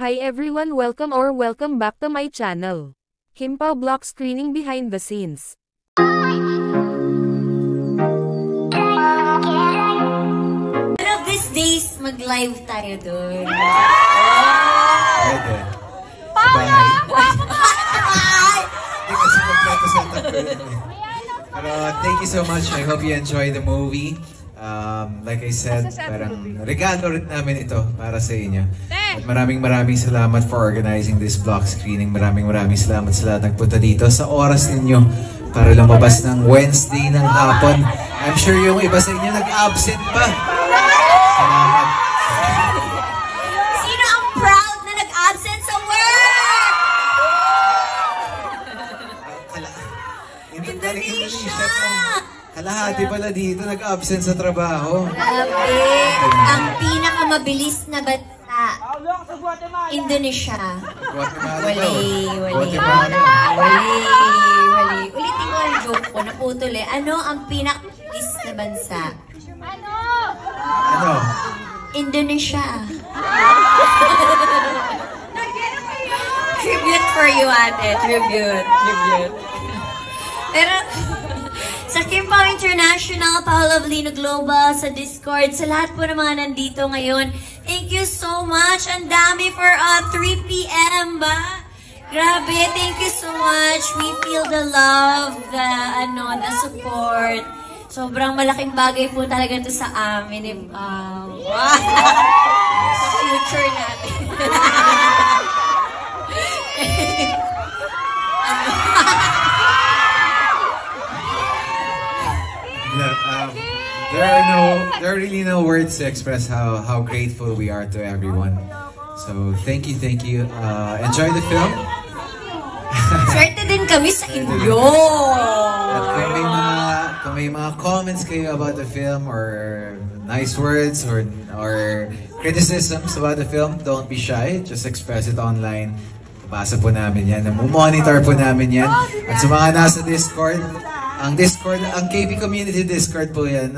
Hi everyone, welcome back to my channel. Kim Pao Block Screening Behind the Scenes. One of these days, mag-live tayo doon. Pwede. Paula! Kasi kompleto sa Pero thank you so much. I hope you enjoy the movie. Like I said, parang regalo rin namin ito para sa inyo. At maraming salamat for organizing this block screening. Maraming salamat sa lahat nagpunta dito sa oras ninyo para lumabas ng Wednesday ng hapon. I'm sure yung iba sa inyo nag-absent pa. Salamat. Sino ang proud na nag-absent sa work? Indonesia! Kalahati pala dito nag-absent sa trabaho. Grabe! Ang pinakamabilis na bansa. Indonesia. Wali. Ulitin ko ang joke ko, naputol eh. Ano ang pinakamabilis na bansa? Ano? Indonesia. Tribute for you, ate. Tribute. Pero, sa Kim Pao International, Paula Avelino Global, sa Discord, sa lahat po ng mga nandito ngayon, thank you so much. Ang dami for 3 p.m. ba? Grabe, thank you so much. We feel the love, the support. Sobrang malaking bagay po talaga ito sa amin. Wow! Sa future natin. There are really no words to express how grateful we are to everyone. So thank you. Enjoy the film. Swerte din kami sa inyo. At kung may mga comments kayo about the film or nice words or criticisms about the film, don't be shy. Just express it online. Basa po namin yan. Monitor po namin yan. At sa mga nasa Discord, ang KP Community Discord po yan,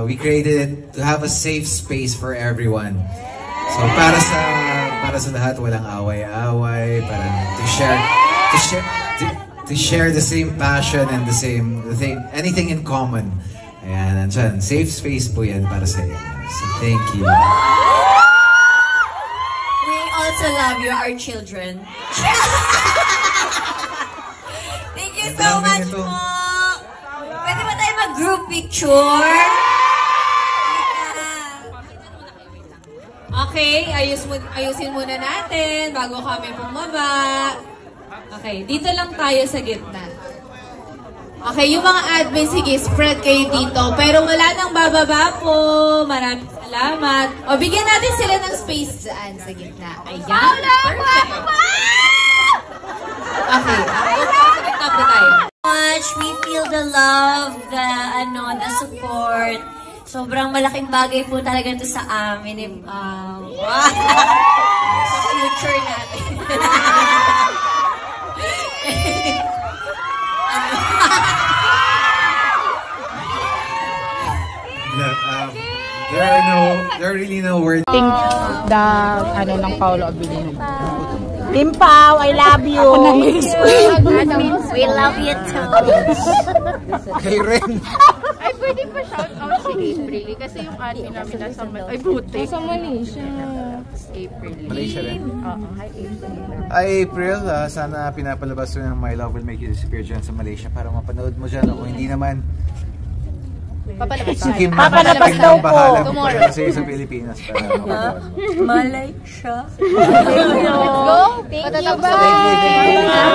we created it to have a safe space for everyone. So para sa lahat, walang away-away, parang to share the same passion and the same anything in common. Ayan, andyan, safe space po yan para sa inyo. So thank you. We also love you, our children. Thank you so much po. Pwede ba tayo mag-group picture? Okay, ayusin muna natin bago kami bumaba. Okay, dito lang tayo sa gitna. Okay, yung mga admin, sige, spread kayo dito. Pero wala nang bababa po. Maraming salamat. O, bigyan natin sila ng space dyan sa gitna. Ayan, perfect. Okay, sa gitna po tayo. We feel the love, the support. Sobrang malaking bagay po talaga ito sa amin. Wow! Sa future natin. There are really no words. Think ng Paula Avelino. Kim Pao, I love you. We love you too. Kay Ren. Ay, pwede pa shout out si April kasi yung admin namin nasa ay buti. Sa Malaysia. April. Malaysia rin? Oo, hi April. Hi April, sana pinapalabas rin ng My Love Will Make You Disappear dyan sa Malaysia para mapanood mo dyan. Kung hindi naman, Papalabas daw po. Tomorrow. Kasi sa Pilipinas. Malaysia. Let's go. Thank you. Bye.